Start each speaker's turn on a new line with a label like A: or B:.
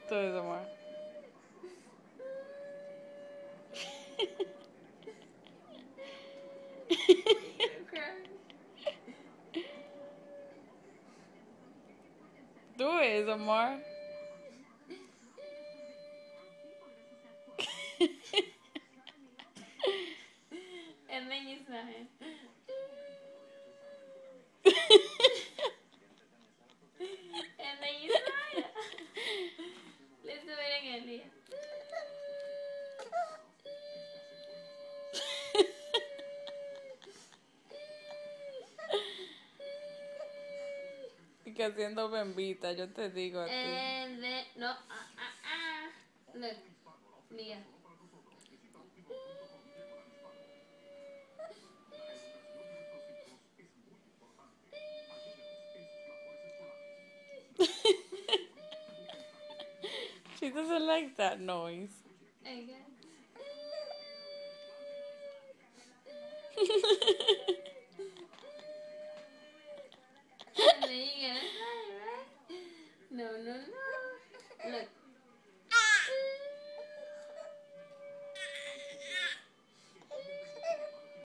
A: Do it some more. Do it some more.
B: And then you smile. And then you smile. Let's do it again, Leah.
A: Y que haciendo bembita, yo te digo a ti.
B: And then, no, Look, Leah.
A: She doesn't like that noise.
B: Again.